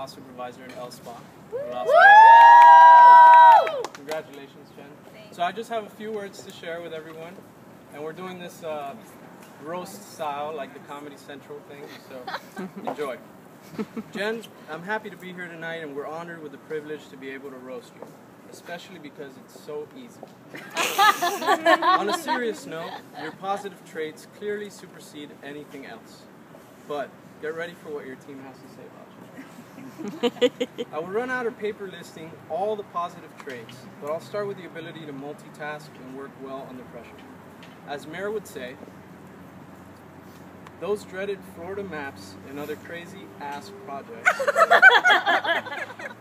cost supervisor in L Spa. Congratulations, Jen. Thanks. So I just have a few words to share with everyone, and we're doing this roast style, like the Comedy Central thing, so enjoy. Jen, I'm happy to be here tonight, and we're honored with the privilege to be able to roast you, especially because it's so easy. On a serious note, your positive traits clearly supersede anything else. But get ready for what your team has to say about you. I will run out of paper listing all the positive traits, but I'll start with the ability to multitask and work well under pressure. As Mayor would say, those dreaded Florida maps and other crazy-ass projects,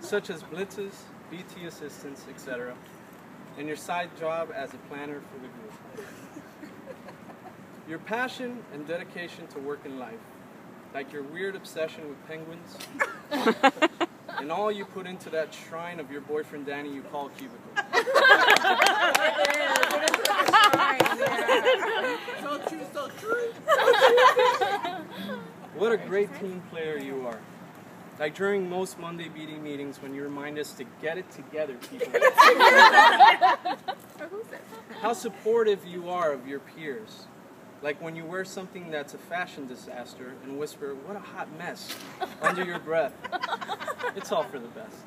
such as blitzes, BT assistance, etc., and your side job as a planner for the group. Your passion and dedication to work in life, like your weird obsession with penguins, and all you put into that shrine of your boyfriend Danny you call cubicle. So true, so true. What a great team player you are. Like during most Monday BD meetings when you remind us to get it together, people. How supportive you are of your peers. Like when you wear something that's a fashion disaster and whisper, "What a hot mess," under your breath. It's all for the best.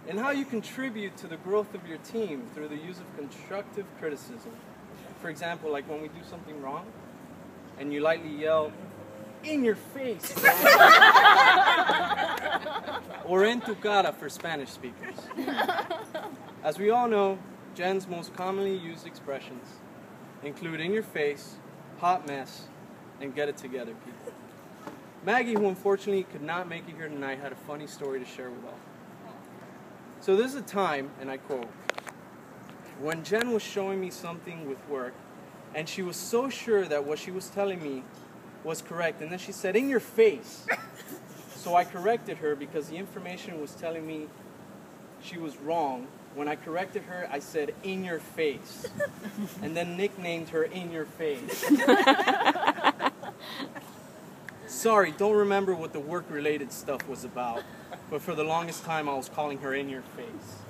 And how you contribute to the growth of your team through the use of constructive criticism. For example, like when we do something wrong and you lightly yell, "In your face," or "en tu cara" for Spanish speakers. As we all know, Jen's most commonly used expressions include "in your face," "hot mess," and "get it together," people. Maggie, who unfortunately could not make it here tonight, had a funny story to share with all. So this is a time, and I quote, when Jen was showing me something with work, and she was so sure that what she was telling me was correct, and then she said, "in your face." So I corrected her because the information was telling me she was wrong. When I corrected her, I said, "in your face," and then nicknamed her "in your face." Sorry, don't remember what the work-related stuff was about, but for the longest time I was calling her "in your face."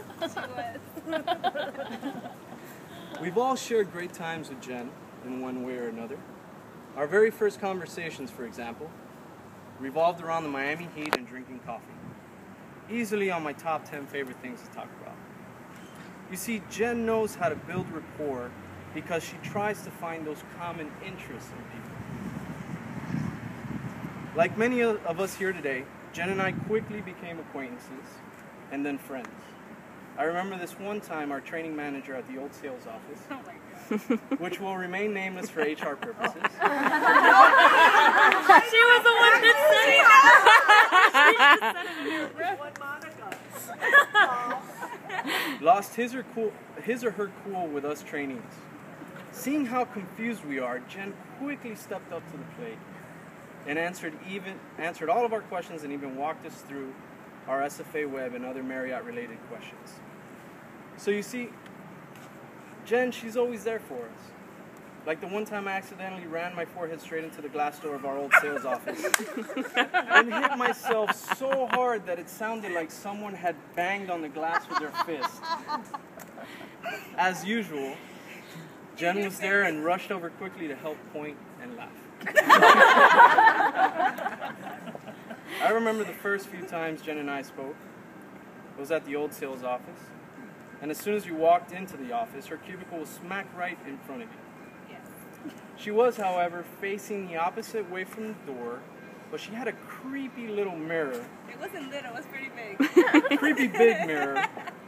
We've all shared great times with Jen in one way or another. Our very first conversations, for example, revolved around the Miami Heat and drinking coffee. Easily on my top 10 favorite things to talk about. You see, Jen knows how to build rapport because she tries to find those common interests in people. Like many of us here today, Jen and I quickly became acquaintances and then friends. I remember this one time our training manager at the old sales office, which will remain nameless for HR purposes. She was the one that said it. Lost his or her cool with us trainees. Seeing how confused we are, Jen quickly stepped up to the plate and answered all of our questions and even walked us through our SFA web and other Marriott-related questions. So you see, Jen, she's always there for us. Like the one time I accidentally ran my forehead straight into the glass door of our old sales office and hit myself so hard that it sounded like someone had banged on the glass with their fist. As usual, Jen was there and rushed over quickly to help point and laugh. I remember the first few times Jen and I spoke. It was at the old sales office. And as soon as you walked into the office, her cubicle was smack right in front of you. Yes. She was, however, facing the opposite way from the door, but she had a creepy little mirror. It wasn't little, it was pretty big. Creepy big mirror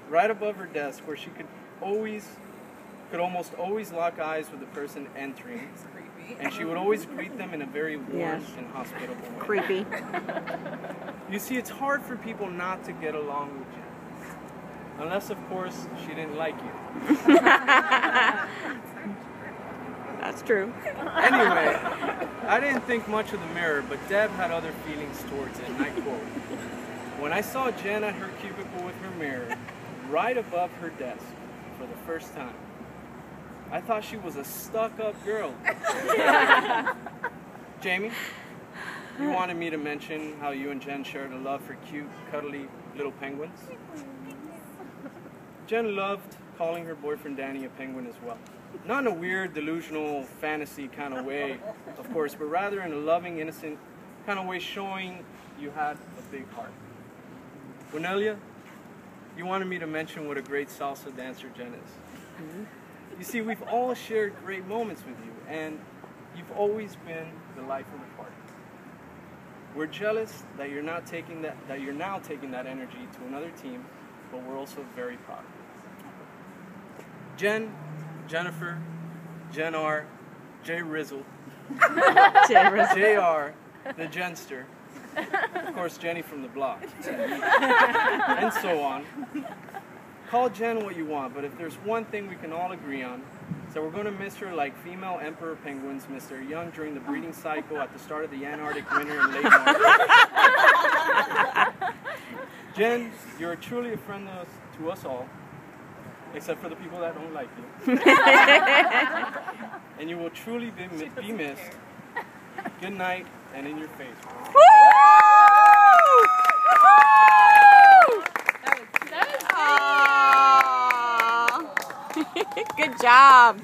right above her desk where she could almost always lock eyes with the person entering. It's creepy. And she would always greet them in a very warm and hospitable way. Creepy. You see, it's hard for people not to get along with Jen. Unless, of course, she didn't like you. That's true. Anyway, I didn't think much of the mirror, but Deb had other feelings towards it, and I quote, "When I saw Jen at her cubicle with her mirror right above her desk for the first time, I thought she was a stuck-up girl." Jamie, you wanted me to mention how you and Jen shared a love for cute, cuddly little penguins. Jen loved calling her boyfriend Danny a penguin as well. Not in a weird, delusional, fantasy kind of way, of course, but rather in a loving, innocent kind of way, showing you had a big heart. Winelia, you wanted me to mention what a great salsa dancer Jen is. You see, we've all shared great moments with you, and you've always been the life of the party. We're jealous that you're now taking that energy to another team, but we're also very proud of you. Jen, Jennifer, Jenn R, J Rizzle, JR, the Jenster, of course Jenny from the block, and so on. Call Jen what you want, but if there's one thing we can all agree on, it's that we're going to miss her like female emperor penguins miss their young during the breeding cycle at the start of the Antarctic winter in late March. Jen, you're truly a friend to us all, except for the people that don't like you. And you will truly be missed. Good night, and in your face. Good job.